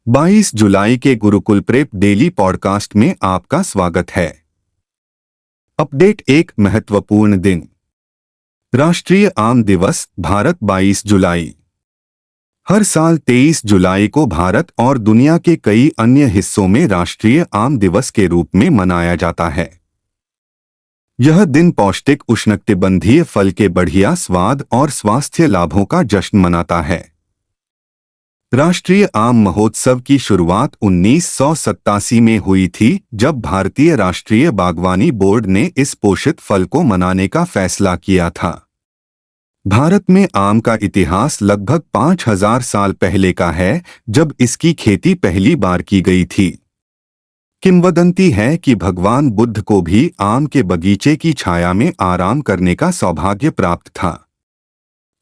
22 जुलाई के Gurukul prep daily podcast में आपका स्वागत है। अपडेट। एक महत्वपूर्ण दिन। राष्ट्रीय आम दिवस भारत 22 जुलाई। हर साल 23 जुलाई को भारत और दुनिया के कई अन्य हिस्सों में राष्ट्रीय आम दिवस के रूप में मनाया जाता है। यह दिन पौष्टिक उष्णकटिबंधीय फल के बढ़िया स्वाद और स्वास्थ्य लाभों का जश्न मनाता है। राष्ट्रीय आम महोत्सव की शुरुआत 1987 में हुई थी, जब भारतीय राष्ट्रीय बागवानी बोर्ड ने इस पोषित फल को मनाने का फैसला किया था। भारत में आम का इतिहास लगभग 5000 साल पहले का है, जब इसकी खेती पहली बार की गई थी। किंवदंती है कि भगवान बुद्ध को भी आम के बगीचे की छाया में आराम करने का सौभाग्य प्राप्त था।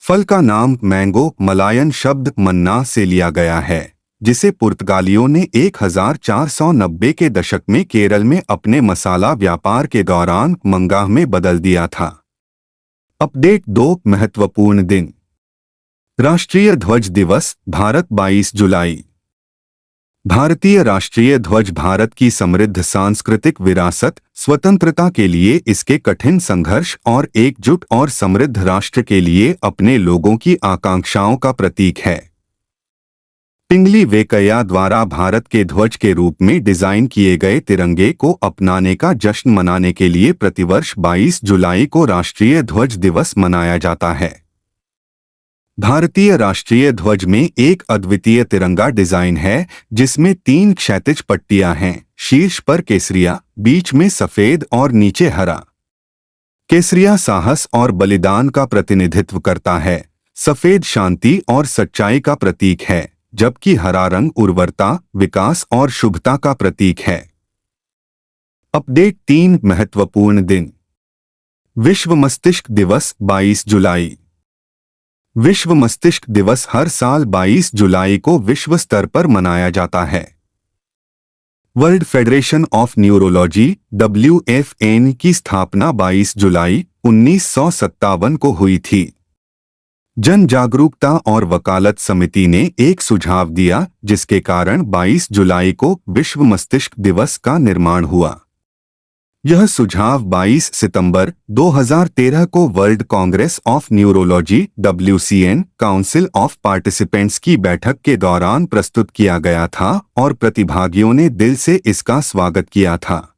फल का नाम मैंगो मलायन शब्द मन्ना से लिया गया है, जिसे पुर्तगालियों ने 1490 के दशक में केरल में अपने मसाला व्यापार के दौरान मंगाह में बदल दिया था। अपडेट। 2 महत्वपूर्ण दिन। राष्ट्रीय ध्वज दिवस भारत 22 जुलाई। भारतीय राष्ट्रीय ध्वज भारत की समृद्ध सांस्कृतिक विरासत, स्वतंत्रता के लिए इसके कठिन संघर्ष और एकजुट और समृद्ध राष्ट्र के लिए अपने लोगों की आकांक्षाओं का प्रतीक है। पिंगली वेंकैया द्वारा भारत के ध्वज के रूप में डिजाइन किए गए तिरंगे को अपनाने का जश्न मनाने के लिए प्रतिवर्ष 22 जुलाई को राष्ट्रीय ध्वज दिवस मनाया जाता है। भारतीय राष्ट्रीय ध्वज में एक अद्वितीय तिरंगा डिजाइन है, जिसमें 3 क्षैतिज पट्टियां हैं, शीर्ष पर केसरिया, बीच में सफेद और नीचे हरा। केसरिया साहस और बलिदान का प्रतिनिधित्व करता है, सफेद शांति और सच्चाई का प्रतीक है, जबकि हरा रंग उर्वरता, विकास और शुभता का प्रतीक है। अपडेट। 3 महत्वपूर्ण दिन। विश्व मस्तिष्क दिवस 22 जुलाई। विश्व मस्तिष्क दिवस हर साल 22 जुलाई को विश्व स्तर पर मनाया जाता है। World federation of neurology WFN की स्थापना 22 जुलाई 1957 को हुई थी। जन जागरूकता और वकालत समिति ने एक सुझाव दिया, जिसके कारण 22 जुलाई को विश्व मस्तिष्क दिवस का निर्माण हुआ। यह सुझाव 22 सितंबर 2013 को world Congress of neurology WCN council of participants की बैठक के दौरान प्रस्तुत किया गया था और प्रतिभागियों ने दिल से इसका स्वागत किया था।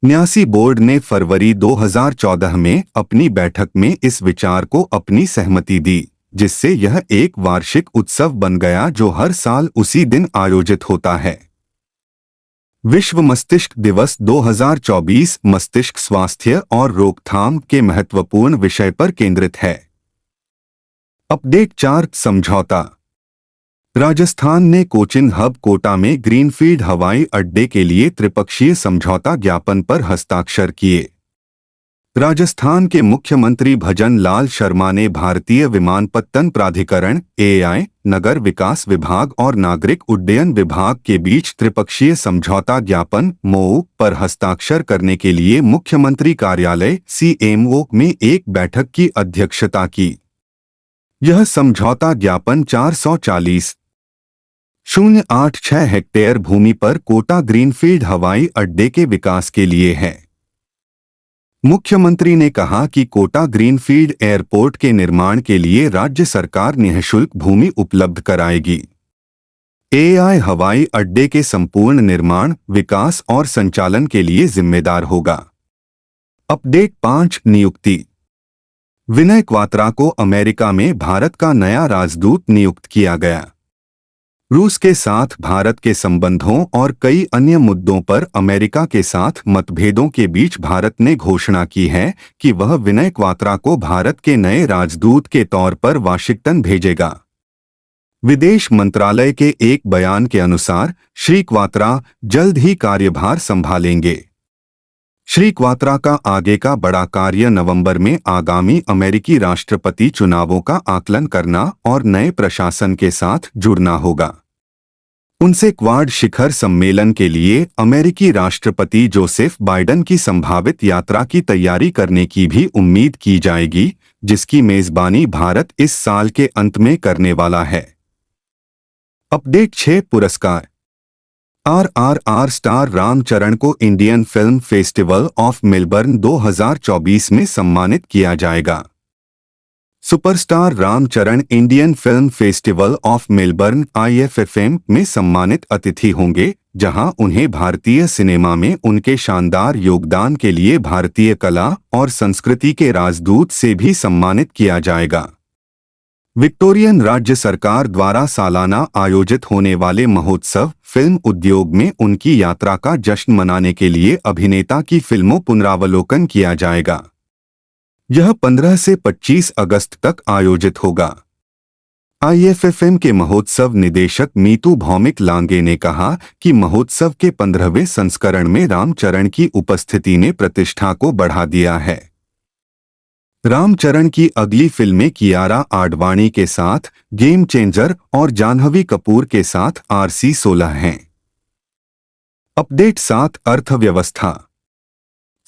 न्यासी बोर्ड ने फरवरी 2014 में अपनी बैठक में इस विचार को अपनी सहमति दी, जिससे यह एक वार्षिक उत्सव बन गया जो हर साल उसी दिन आयोजित होता है। विश्व मस्तिष्क दिवस 2024 मस्तिष्क स्वास्थ्य और रोकथाम के महत्वपूर्ण विषय पर केंद्रित है। अपडेट। 4 समझौता। राजस्थान ने कोचिन हब कोटा में ग्रीनफील्ड हवाई अड्डे के लिए त्रिपक्षीय समझौता ज्ञापन पर हस्ताक्षर किए। राजस्थान के मुख्यमंत्री भजन लाल शर्मा ने भारतीय विमानपत्तन प्राधिकरण AI, नगर विकास विभाग और नागरिक उड्डयन विभाग के बीच त्रिपक्षीय समझौता ज्ञापन MOU पर हस्ताक्षर करने के लिए मुख्यमंत्री कार्यालय CMO में एक बैठक की अध्यक्षता की। यह समझौता ज्ञापन 440,086 हेक्टेयर भूमि पर कोटा ग्रीनफील्ड हवाई अड्डे के विकास के लिए है। मुख्यमंत्री ने कहा कि कोटा ग्रीनफील्ड एयरपोर्ट के निर्माण के लिए राज्य सरकार निःशुल्क भूमि उपलब्ध कराएगी। AI हवाई अड्डे के संपूर्ण निर्माण, विकास और संचालन के लिए जिम्मेदार होगा। अपडेट। 5 नियुक्ति। विनय क्वात्रा को अमेरिका में भारत का नया राजदूत नियुक्त किया गया। रूस के साथ भारत के संबंधों और कई अन्य मुद्दों पर अमेरिका के साथ मतभेदों के बीच भारत ने घोषणा की है कि वह विनय क्वात्रा को भारत के नए राजदूत के तौर पर वाशिंगटन भेजेगा। विदेश मंत्रालय के एक बयान के अनुसार श्री क्वात्रा जल्द ही कार्यभार संभालेंगे। श्री क्वात्रा का आगे का बड़ा कार्य नवंबर में आगामी अमेरिकी राष्ट्रपति चुनावों का आकलन करना और नए प्रशासन के साथ जुड़ना होगा। उनसे क्वाड शिखर सम्मेलन के लिए अमेरिकी राष्ट्रपति जोसेफ बाइडेन की संभावित यात्रा की तैयारी करने की भी उम्मीद की जाएगी, जिसकी मेजबानी भारत इस साल के अंत में करने वाला है। अपडेट 6 पुरस्कार। RRR स्टार रामचरण को Indian film festival of Melbourne 2024 में सम्मानित किया जाएगा। Superstar Ram Charan Indian film festival of Melbourne IFFM में सम्मानित अतिथि होंगे, जहां उन्हें भारतीय सिनेमा में उनके शानदार योगदान के लिए भारतीय कला और संस्कृति के राजदूत से भी सम्मानित किया जाएगा। विक्टोरियन राज्य सरकार द्वारा सालाना आयोजित होने वाले महोत्सव फिल्म उद्योग में उनकी यात्रा का जश्न मनाने के लिए अभिनेता की फिल्मों पुनरावलोकन किया जाएगा। यह 15 से 25 अगस्त तक आयोजित होगा। IFFM के महोत्सव निदेशक मीतू भौमिक लांगे ने कहा कि महोत्सव के 15वें संस्करण में रामचरण की उपस्थिति ने प्रतिष्ठा को बढ़ा दिया है। रामचरण की अगली फिल्में कियारा आडवाणी के साथ गेम चेंजर और जाह्नवी कपूर के साथ RC16 हैं। अपडेट 7 अर्थव्यवस्था।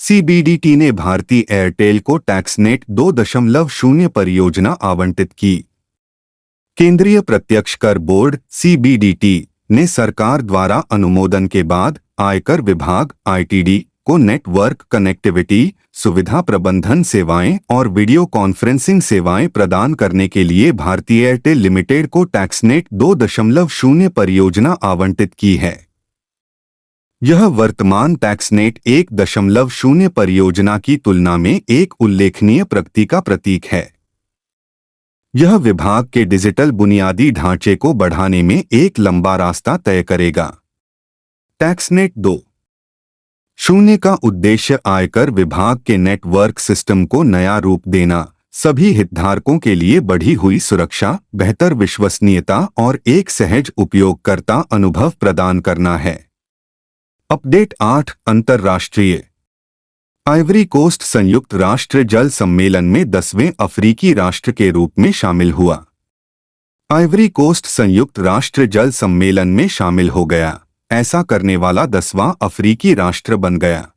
CBDT ने भारती एयरटेल को टैक्सनेट 2.0 परियोजना आवंटित की। केंद्रीय प्रत्यक्ष कर बोर्ड CBDT ने सरकार द्वारा अनुमोदन के बाद आयकर विभाग ITD को नेटवर्क कनेक्टिविटी, सुविधा प्रबंधन सेवाएं और वीडियो कॉन्फ्रेंसिंग सेवाएं प्रदान करने के लिए भारती एयरटेल लिमिटेड को टैक्सनेट 2.0 परियोजना आवंटित की है। यह वर्तमान टैक्सनेट 1.0 परियोजना की तुलना में एक उल्लेखनीय प्रगति का प्रतीक है। यह विभाग के डिजिटल बुनियादी ढांचे को बढ़ाने में एक लंबा रास्ता तय करेगा। टैक्सनेट 2.0 का उद्देश्य आयकर विभाग के नेटवर्क सिस्टम को नया रूप देना, सभी हितधारकों के लिए बढ़ी हुई सुरक्षा, बेहतर विश्वसनीयता और एक सहज उपयोगकर्ता अनुभव प्रदान करना है। अपडेट 8 अंतर्राष्ट्रीय। आइवरी कोस्ट संयुक्त राष्ट्र जल सम्मेलन में 10वें अफ्रीकी राष्ट्र के रूप में शामिल हुआ। आइवरी कोस्ट संयुक्त राष्ट्र जल सम्मेलन में शामिल हो गया। ऐसा करने वाला 10वां अफ्रीकी राष्ट्र बन गया।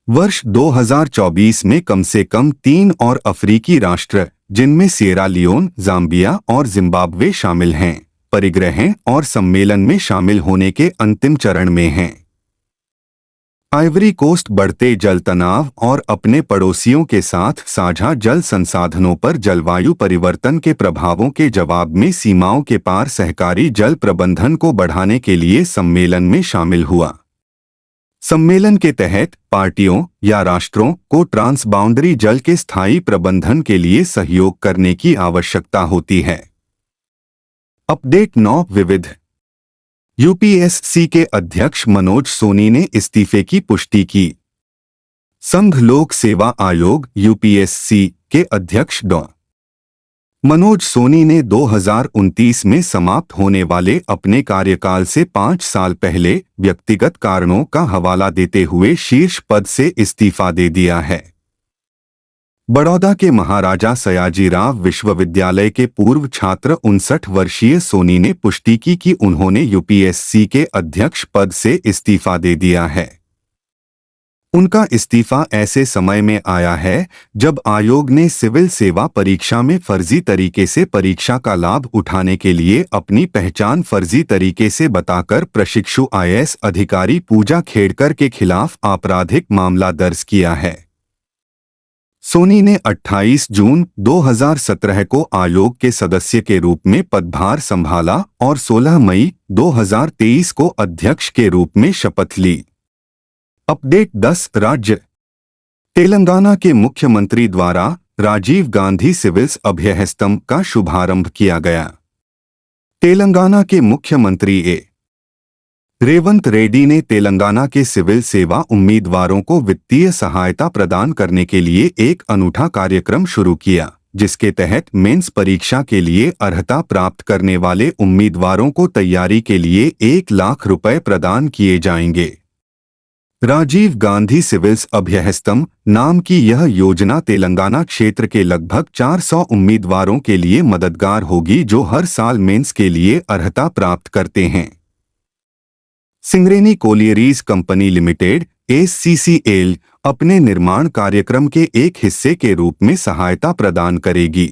वर्ष 2024 में कम से कम 3 और अफ्रीकी राष्ट्र, जिनमें सिएरा लियोन, जाम्बिया और जिम्बाब्वे शामिल हैं, परिग्रह हैं और सम्मेलन में शामिल होने के अंतिम चरण में हैं। आइवरी कोस्ट बढ़ते जल तनाव और अपने पड़ोसियों के साथ साझा जल संसाधनों पर जलवायु परिवर्तन के प्रभावों के जवाब में सीमाओं के पार सहकारी जल प्रबंधन को बढ़ाने के लिए सम्मेलन में शामिल हुआ। सम्मेलन के तहत पार्टियों या राष्ट्रों को ट्रांसबाउंडरी जल के स्थायी प्रबंधन के लिए सहयोग करने की आवश्यकता होती है। अपडेट 9 विविध। UPSC के अध्यक्ष मनोज सोनी ने इस्तीफे की पुष्टि की। संघ लोक सेवा आयोग UPSC के अध्यक्ष डॉ. मनोज सोनी ने 2029 में समाप्त होने वाले अपने कार्यकाल से 5 साल पहले व्यक्तिगत कारणों का हवाला देते हुए शीर्ष पद से इस्तीफा दे दिया है। बड़ौदा के महाराजा सयाजीराव विश्वविद्यालय के पूर्व छात्र 59 वर्षीय सोनी ने पुष्टि की कि उन्होंने UPSC के अध्यक्ष पद से इस्तीफा दे दिया है। उनका इस्तीफा ऐसे समय में आया है जब आयोग ने सिविल सेवा परीक्षा में फर्जी तरीके से परीक्षा का लाभ उठाने के लिए अपनी पहचान फर्जी तरीके से बताकर प्रशिक्षु IAS अधिकारी पूजा खेड़कर के खिलाफ आपराधिक मामला दर्ज किया है। सोनी ने 28 जून 2017 को आयोग के सदस्य के रूप में पदभार संभाला और 16 मई 2023 को अध्यक्ष के रूप में शपथ ली। अपडेट 10 राज्य। तेलंगाना के मुख्यमंत्री द्वारा राजीव गांधी सिविल्स अभ्यहस्तम का शुभारंभ किया गया। तेलंगाना के मुख्यमंत्री रेवंत रेड्डी ने तेलंगाना के सिविल सेवा उम्मीदवारों को वित्तीय सहायता प्रदान करने के लिए एक अनूठा कार्यक्रम शुरू किया, जिसके तहत मेंस परीक्षा के लिए अर्हता प्राप्त करने वाले उम्मीदवारों को तैयारी के लिए 1 लाख रुपए प्रदान किए जाएंगे। राजीव गांधी सिविल्स अभ्यहस्तम नाम की यह योजना तेलंगाना क्षेत्र के लगभग 400 उम्मीदवारों के लिए मददगार होगी जो हर साल मेंस के लिए अर्हता प्राप्त करते हैं। Singareni collieries company limited SCCL अपने निर्माण कार्यक्रम के एक हिस्से के रूप में सहायता प्रदान करेगी।